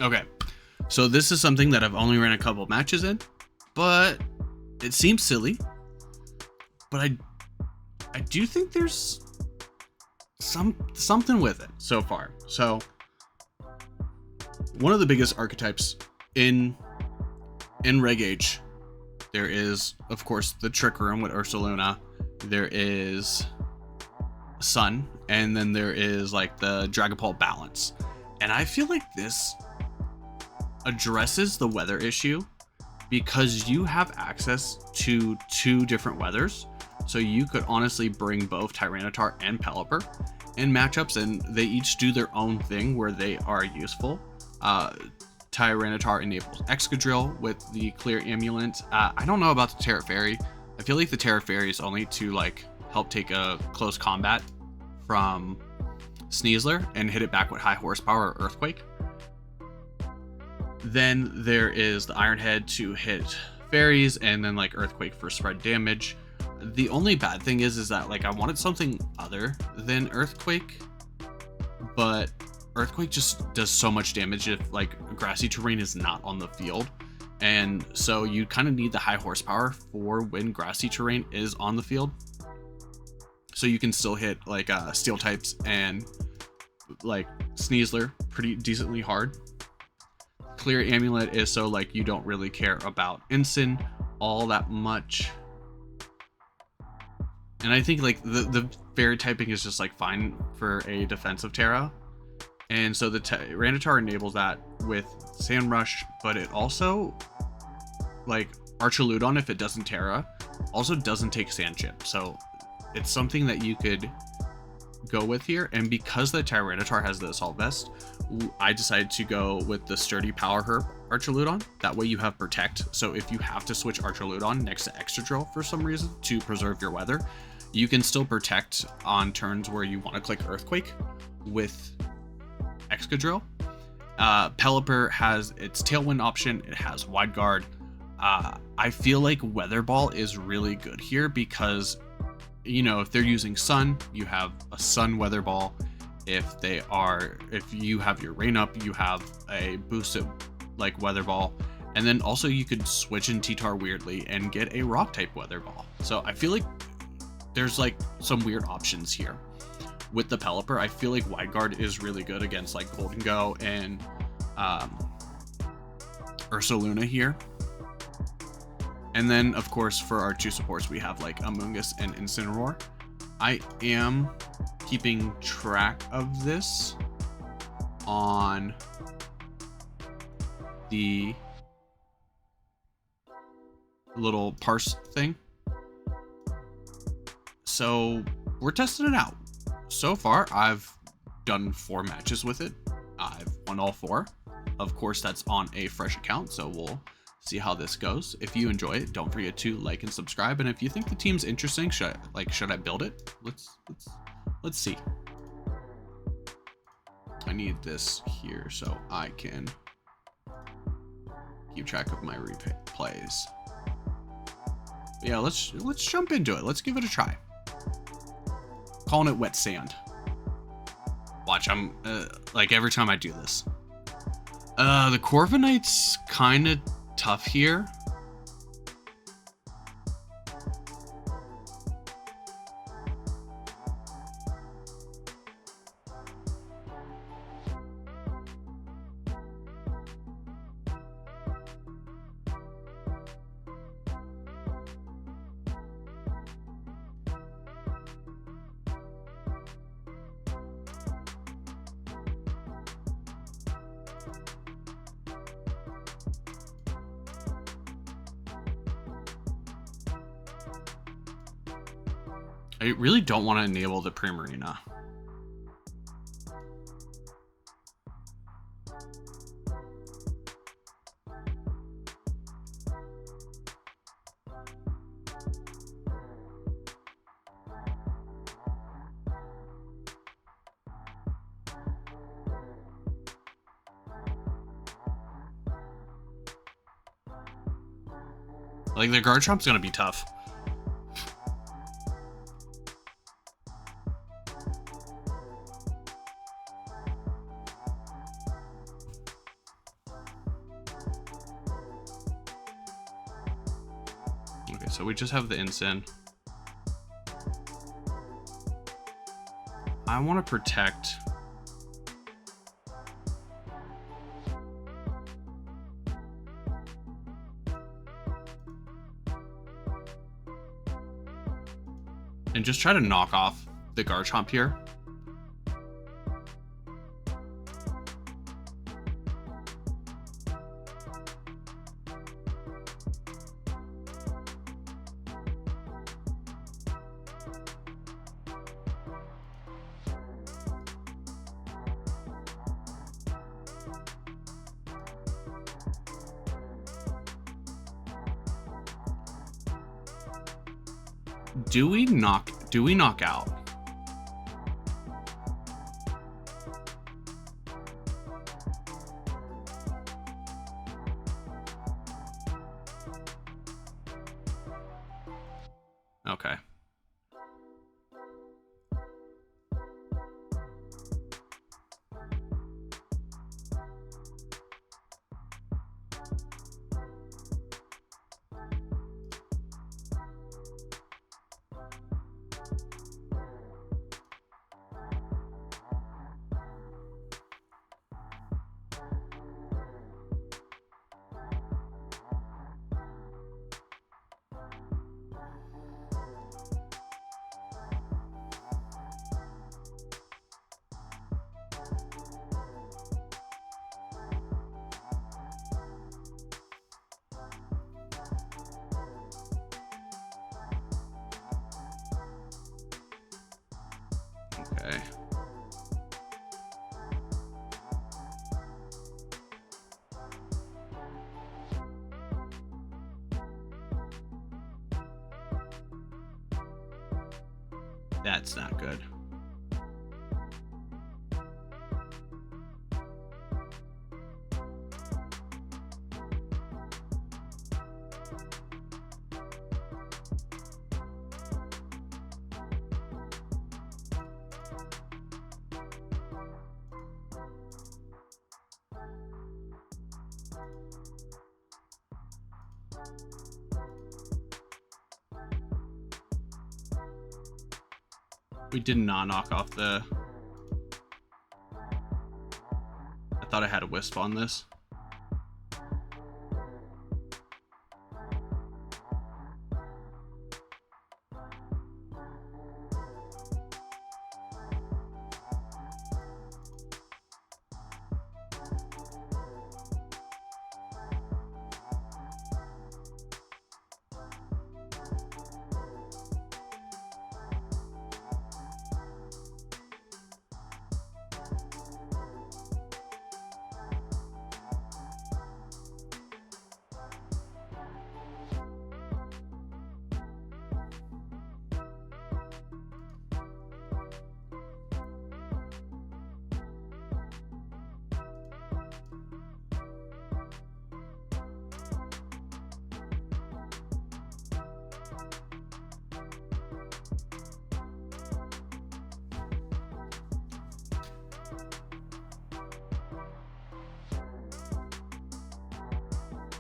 Okay, so this is something that I've only ran a couple matches in, but it seems silly. But I do think there's something with it so far. So one of the biggest archetypes in Reg Age, there is of course the Trick Room with Ursaluna. There is Sun, and then there is like the Dragapult Balance. And I feel like this addresses the weather issue because you have access to two different weathers. So you could honestly bring both Tyranitar and Pelipper in matchups, and they each do their own thing where they are useful. Tyranitar enables Excadrill with the Clear Amulet. I don't know about the Terra Fairy. I feel like the Terra Fairy is only to like help take a close combat from Sneasler and hit it back with high horsepower or Earthquake. Then there is the Iron Head to hit fairies, and then like Earthquake for spread damage. The only bad thing is that like I wanted something other than Earthquake, but Earthquake just does so much damage if like grassy terrain is not on the field. And so you kind of need the high horsepower for when grassy terrain is on the field. So you can still hit like steel types and like Sneasler pretty decently hard. Clear Amulet is so like you don't really care about Ensign all that much. And I think like the fairy typing is just like fine for a defensive Terra. And so the Tyranitar enables that with Sand Rush, but it also like Archaludon, if it doesn't Terra, also doesn't take Sand Chip. So it's something that you could go with here. And because the Tyranitar has the Assault Vest, I decided to go with the Sturdy Power Herb Archaludon. That way you have Protect. So if you have to switch Archaludon next to Excadrill for some reason to preserve your weather, you can still Protect on turns where you want to click Earthquake with Excadrill. Pelipper has its Tailwind option. It has Wide Guard. I feel like Weather Ball is really good here because, you know, if they're using Sun, you have a Sun Weather Ball. If you have your Rain Up, you have a boosted like Weather Ball. And then also you could switch in T-Tar weirdly and get a Rock type Weather Ball. So I feel like there's like some weird options here. With the Pelipper, I feel like Wide Guard is really good against like Golden Go and Ursaluna here. And then, of course, for our two supports, we have like Amoonguss and Incineroar. I am keeping track of this on the little parse thing. So we're testing it out. So far, I've done 4 matches with it. I've won all 4. Of course, that's on a fresh account, so we'll see how this goes. If you enjoy it, don't forget to like and subscribe. And if you think the team's interesting, should I build it? Let's see. I need this here so I can keep track of my replays. Yeah, let's jump into it. Let's give it a try. Calling it Wet Sand. Watch, I'm like every time I do this. The Corviknight's kind of tough here. I really don't want to enable the Primarina. Like, the Garchomp's gonna be tough. so we just have the Ensign. I want to protect. And just try to knock off the Garchomp here. Do we knock out? Okay. Okay. That's not good. We did not knock off the... I thought I had a Wisp on this.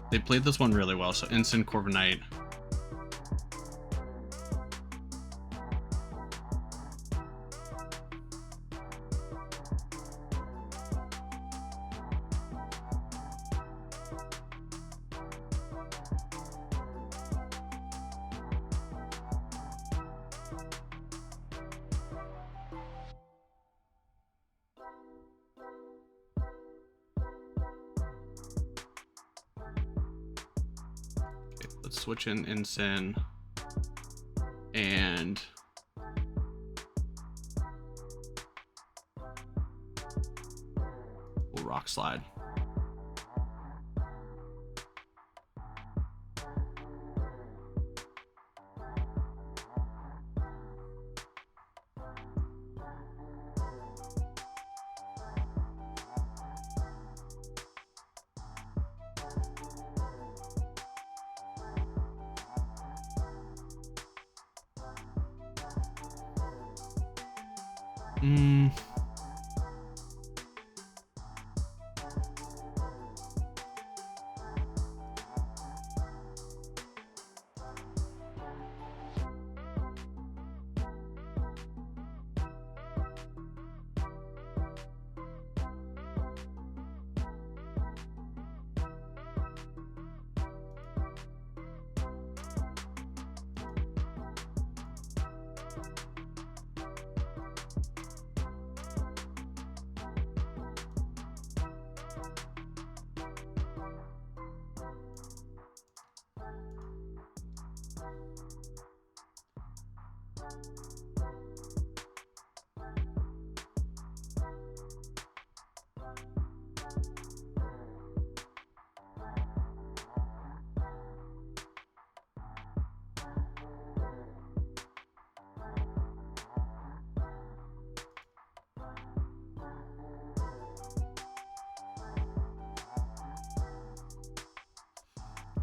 They played this one really well, so Instant Corviknight. Let's switch in Ensign and we'll Rock Slide.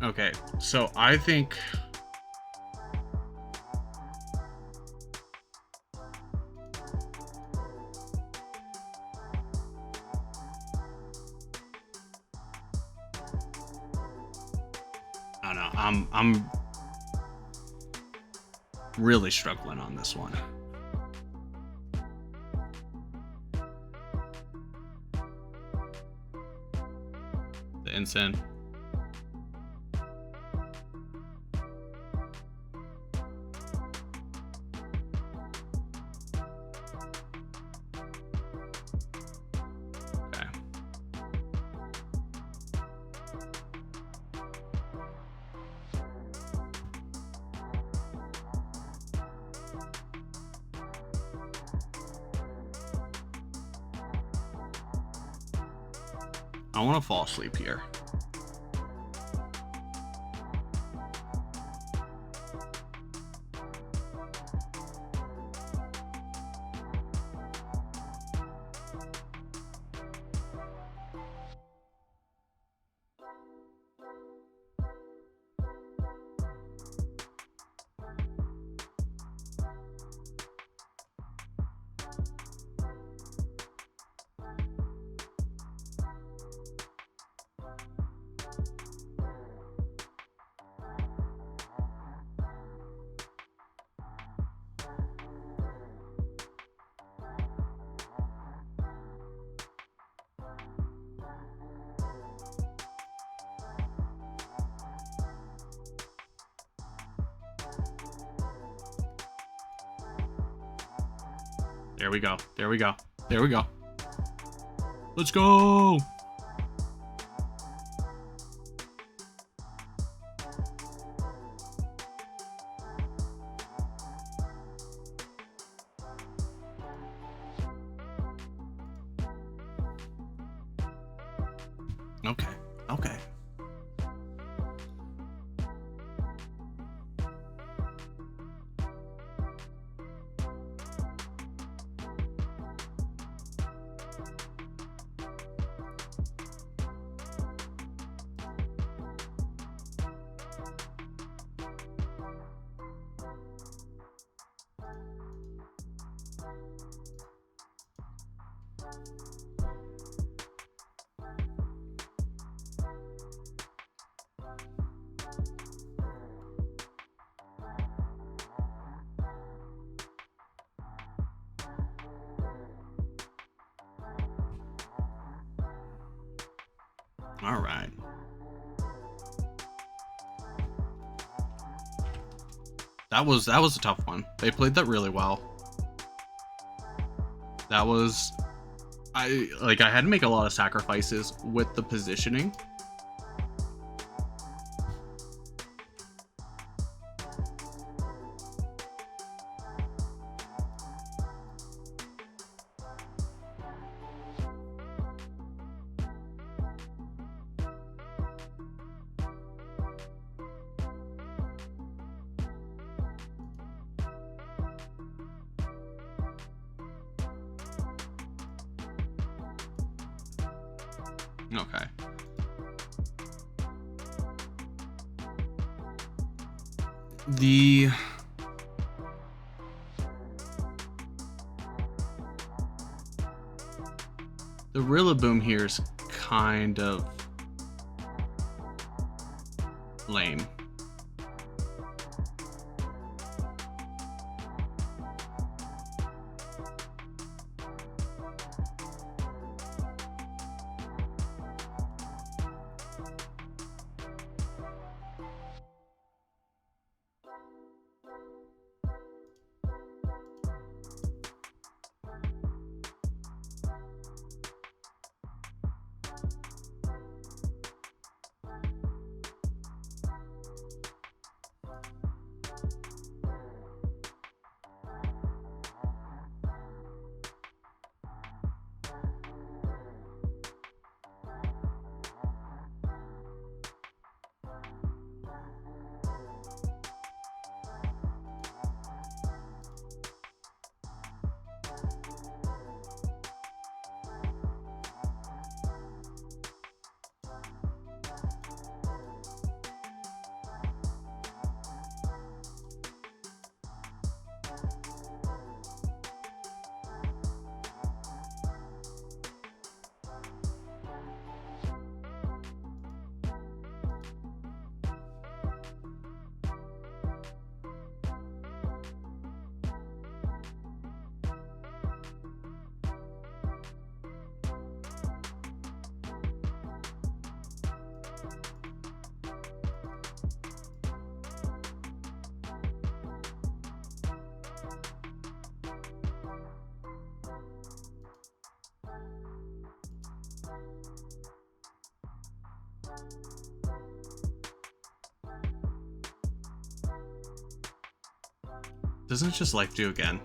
Okay, so I think I don't know. I'm really struggling on this one. The ensign. Okay. I want to fall asleep here. There we go. There we go. There we go. Let's go. Okay. Okay. All right. That was a tough one. They played that really well. That was I had to make a lot of sacrifices with the positioning. Okay. The Rillaboom here is kind of lame. Doesn't it just life do again?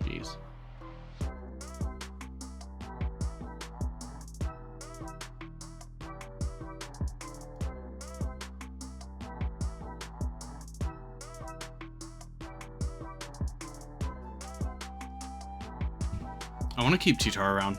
Jeez. I want to keep Titar around.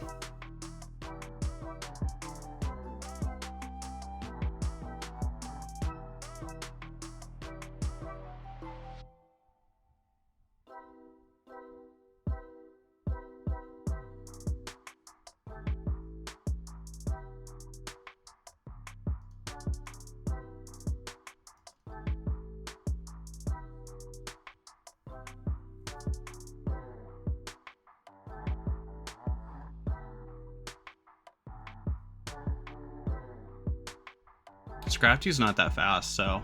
Scrafty's not that fast, so...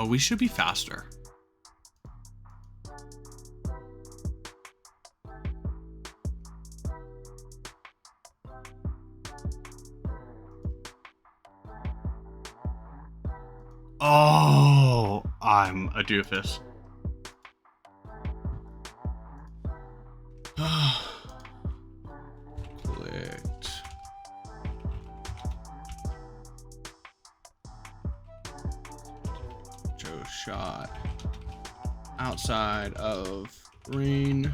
Oh, we should be faster. Oh, I'm a doofus. Clicked. Joe shot outside of green.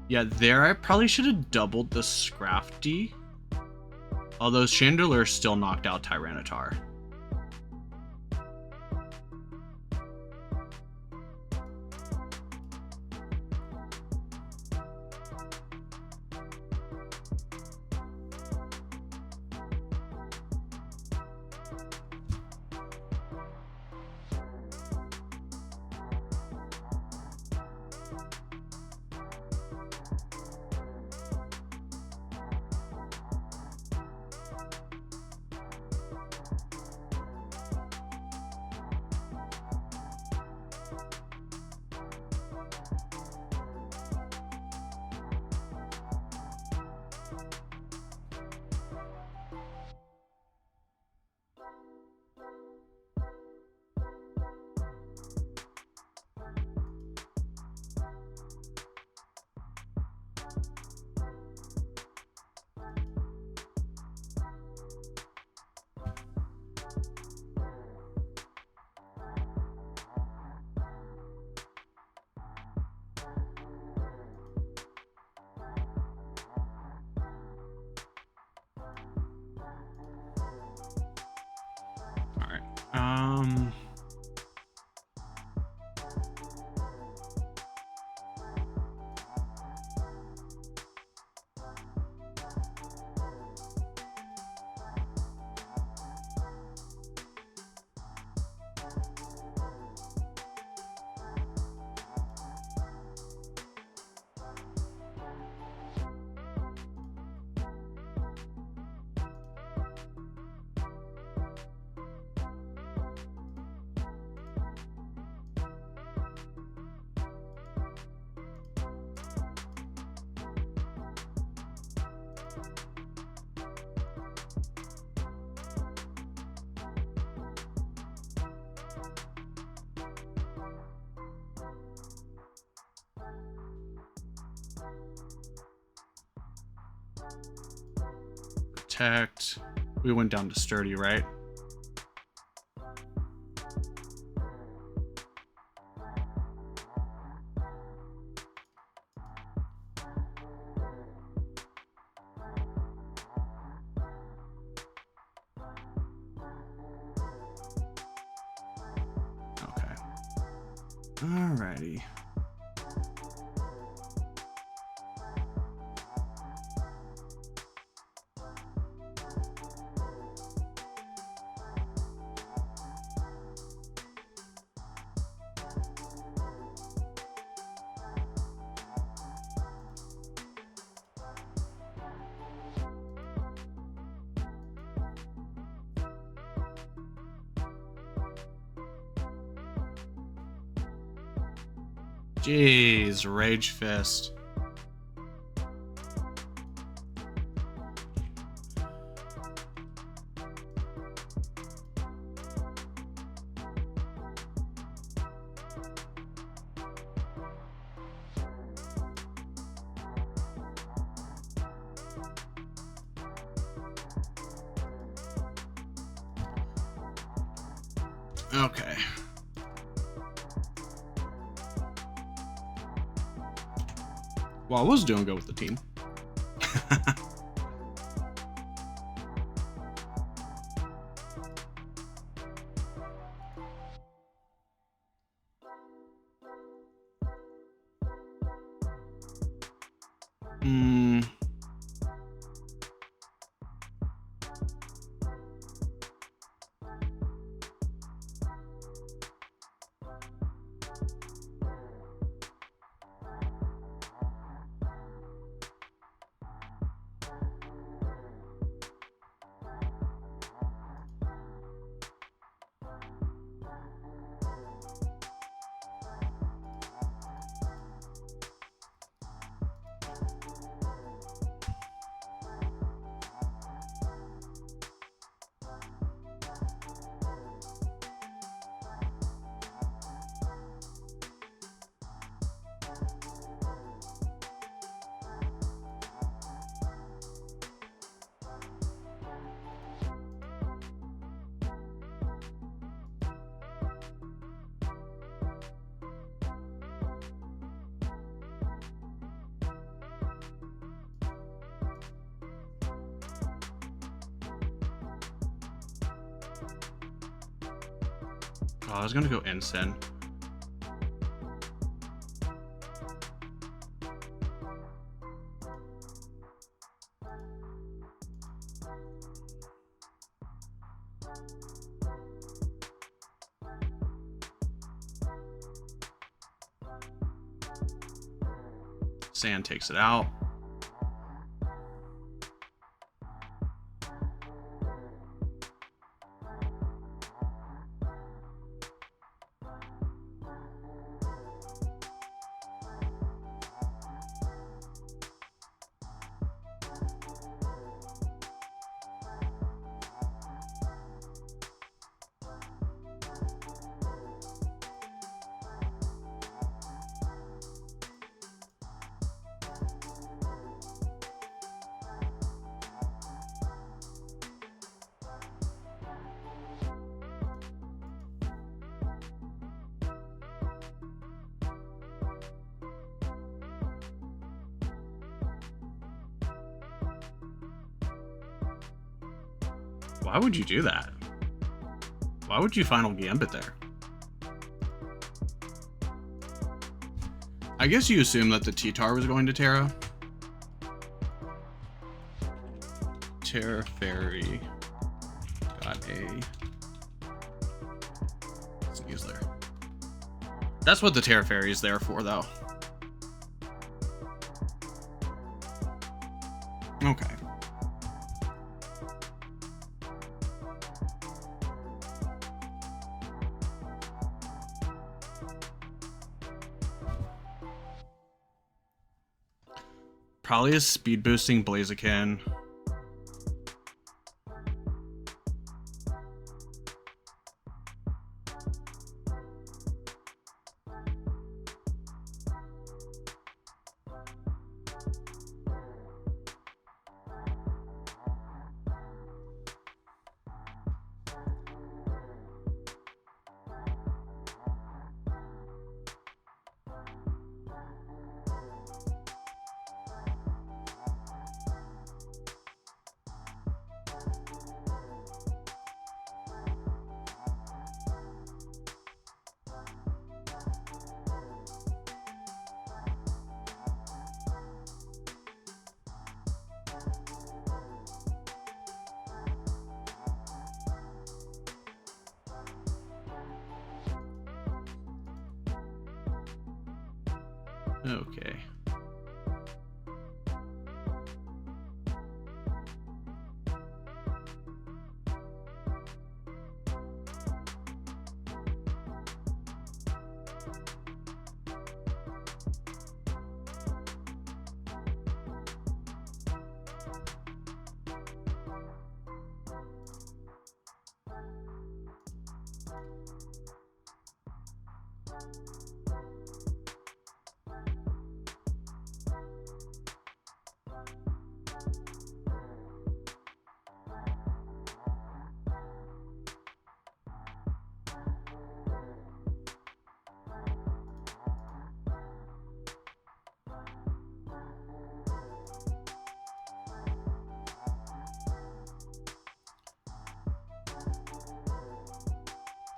Yeah, there I probably should have doubled the Scrafty. Although Chandelure still knocked out Tyranitar. Protect. We went down to sturdy, right? Okay. Alrighty. Jeez, Rage Fist. Okay. Well, I was doing good with the team. Oh, I was gonna go Ensign. Sand takes it out. Why would you do that? Why would you Final Gambit there? I guess you assume that the T-Tar was going to Terra. Terra Fairy got a sneeze there. That's what the Terra Fairy is there for, though. Okay. Probably a speed boosting Blaziken. Okay.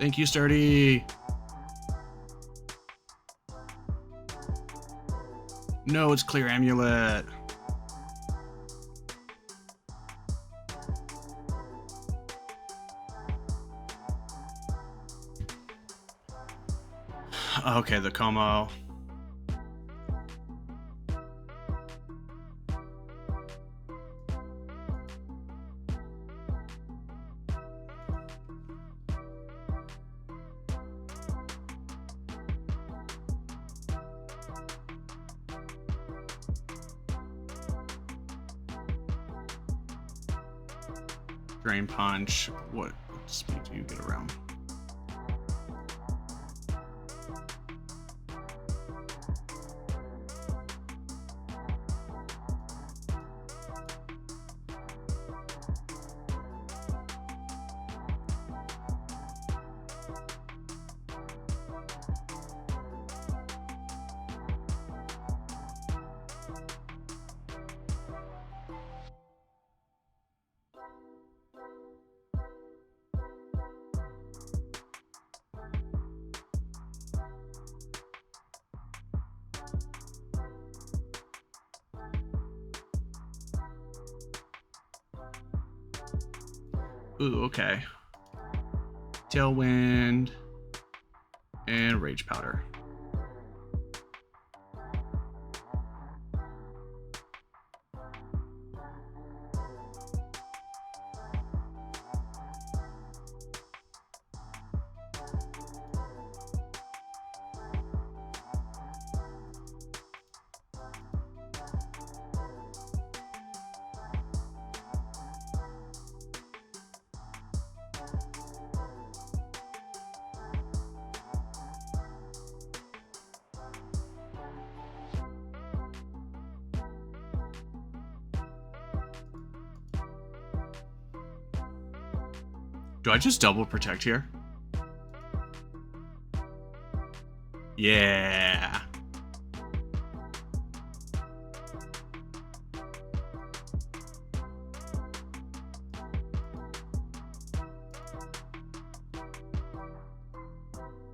Thank you, Sturdy. No, it's Clear Amulet. Okay, the Como. Drain Punch. What speed do you get around? Ooh, okay. Tailwind and Rage Powder. Do I just double protect here? Yeah.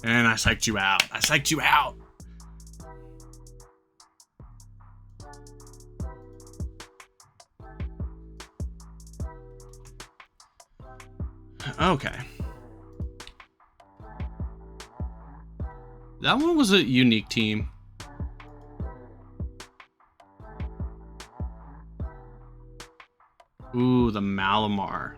And I psyched you out. I psyched you out. Okay. That one was a unique team. Ooh, the Malamar.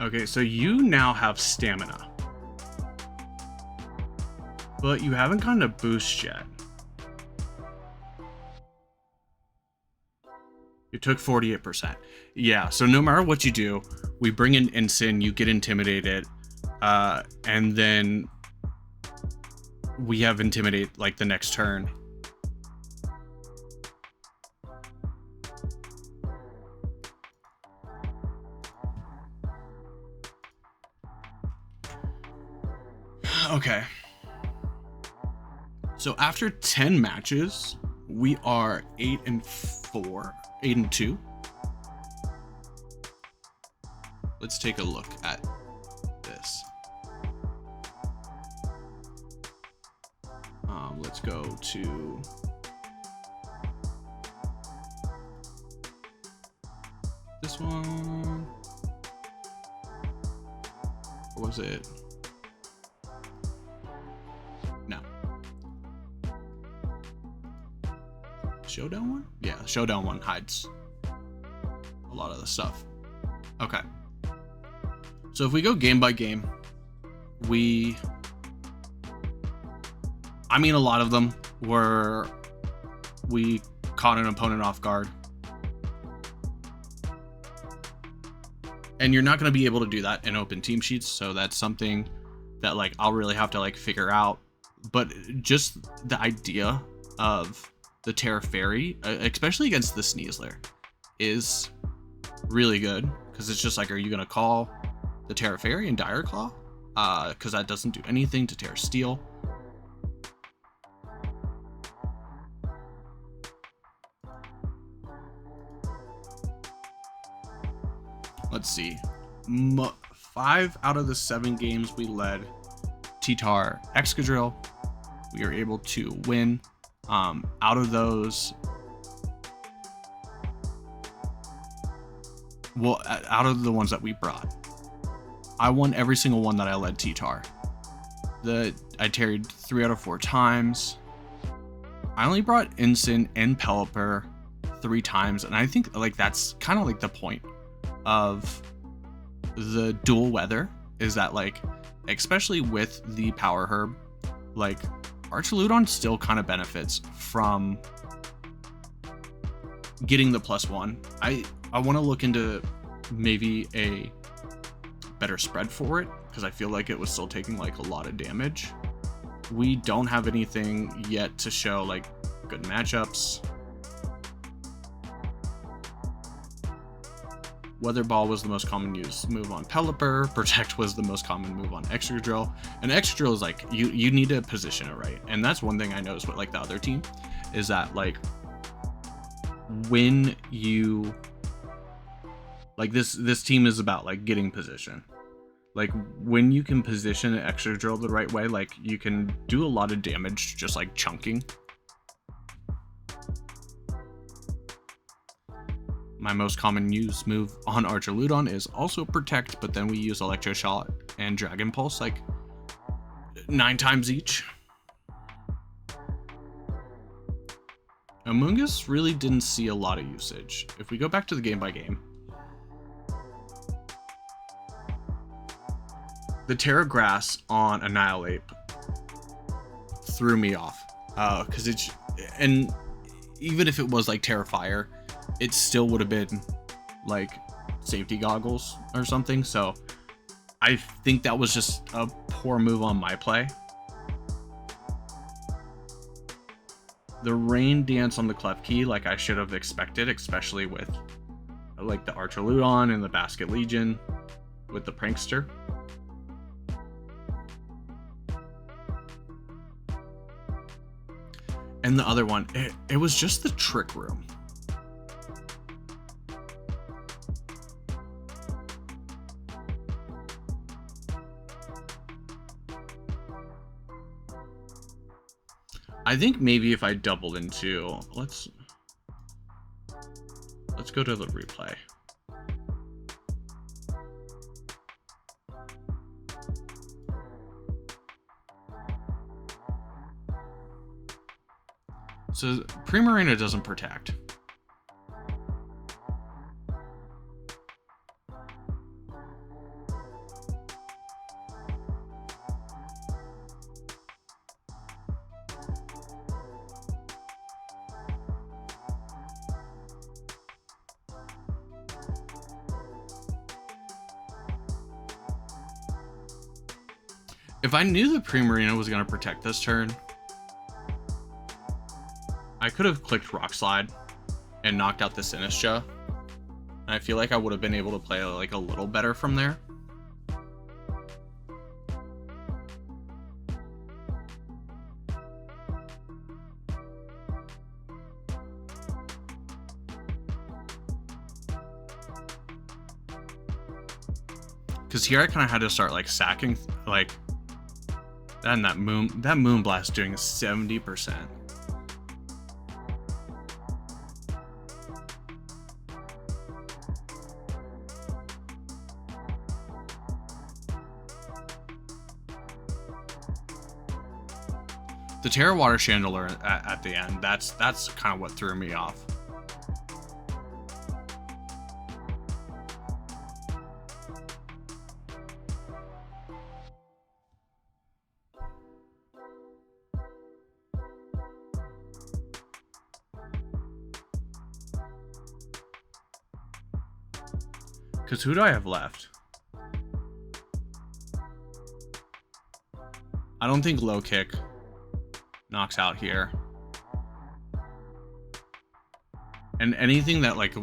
Okay, so you now have stamina. But you haven't gotten a boost yet. You took 48%. Yeah, so no matter what you do, we bring in Ensign, you get intimidated, and then we have Intimidate like the next turn. Okay. So after 10 matches, we are 8-4, 8-2. Let's take a look at this. Let's go to this one. Or was it? No. Showdown one? Yeah, Showdown one hides a lot of the stuff. Okay. So if we go game by game, I mean, a lot of them were we caught an opponent off guard. And you're not going to be able to do that in open team sheets, so that's something that like I'll really have to like figure out. But just the idea of the Terra Fairy, especially against the Sneasler, is really good, because it's just like, are you going to call the Terra Fairy and Dire Claw? Because that doesn't do anything to Terra Steel. Let's see. 5 out of the 7 games we led T-Tar Excadrill, we were able to win. Out of those, well, out of the ones that we brought, I won every single one that I led T-Tar. I tarried 3 out of 4 times. I only brought Ensign and Pelipper 3 times, and I think like that's kind of like the point of the dual weather, is that like, especially with the Power Herb, like Archaludon still kind of benefits from getting the +1. I want to look into maybe a better spread for it, because I feel like it was still taking like a lot of damage. We don't have anything yet to show like good matchups. Weather Ball was the most common used move on Pelipper. Protect was the most common move on Excadrill. And Excadrill is like, you need to position it right. And that's one thing I noticed with like the other team, is that like when you like this team is about like getting position. Like when you can position an Excadrill the right way, like you can do a lot of damage just like chunking. my most common use move on Archaludon is also Protect, but then we use Electro Shot and Dragon Pulse like 9 times each. Amoonguss really didn't see a lot of usage. If we go back to the game by game, the Terra Grass on Annihilate threw me off, because and even if it was like Terra Fire, it still would have been like safety goggles or something. So I think that was just a poor move on my play. The Rain Dance on the Klefki, like I should have expected, especially with like the Archaludon and the Basket Legion with the Prankster. And the other one, it was just the Trick Room. I think maybe if I doubled into, let's go to the replay. So Primarina doesn't protect. If I knew the Primarina was going to protect this turn, I could have clicked Rock Slide and knocked out the Sinistcha. And I feel like I would have been able to play like a little better from there. Because here I kind of had to start like sacking, like, and that Moonblast doing 70%. The Terra Water Chandelier at the end, that's kind of what threw me off. Because who do I have left? I don't think Low Kick knocks out here. And anything that like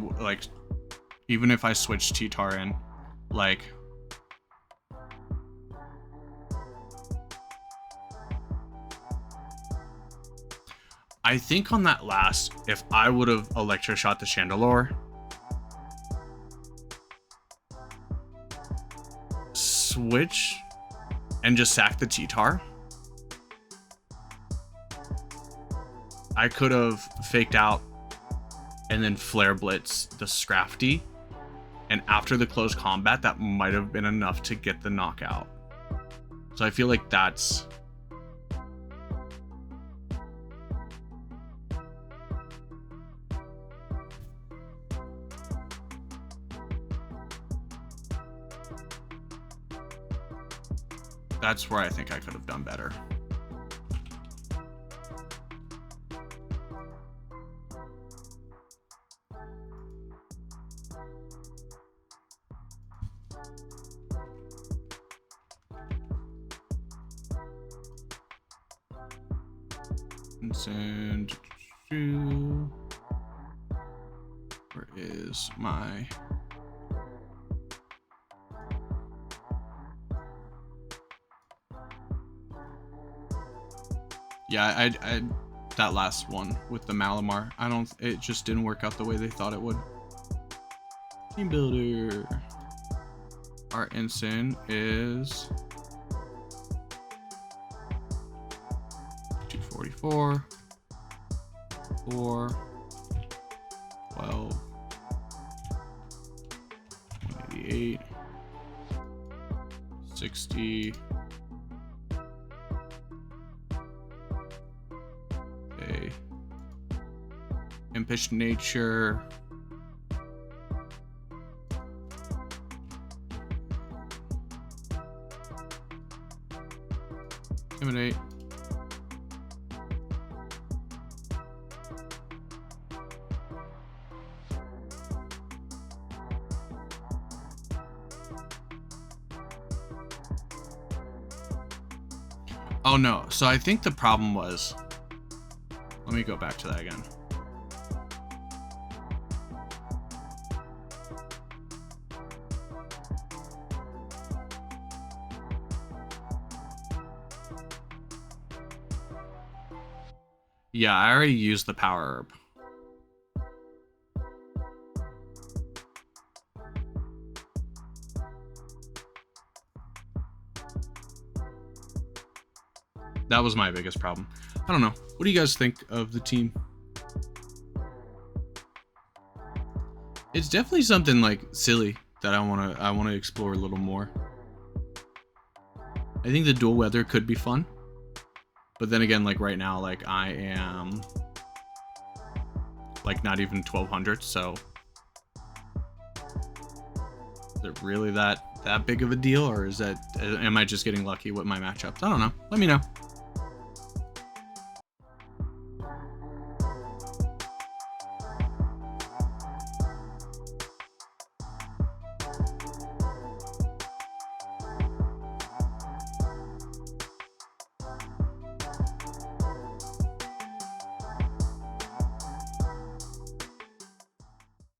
even if I switch T-Tar in, like, I think on that last, if I would have Electro Shot the Chandelure, switch and just sack the T-Tar, I could have faked out and then Flare Blitz the Scrafty, and after the close combat, that might have been enough to get the knockout. So I feel like that's where I think I could have done better. And where is my I that last one with the Malamar, it just didn't work out the way they thought it would. Team Builder. Our ensign is 244, 4, 12, 58, 60. Okay. Impish nature. Intimidate. Oh no, so I think the problem was, let me go back to that again. Yeah, I already used the power herb. That was my biggest problem. I don't know. What do you guys think of the team? It's definitely something like silly that I wanna explore a little more. I think the dual weather could be fun. But then again, like right now, like I am like not even 1200, so is it really that big of a deal, or is that, am I just getting lucky with my matchups? I don't know. Let me know.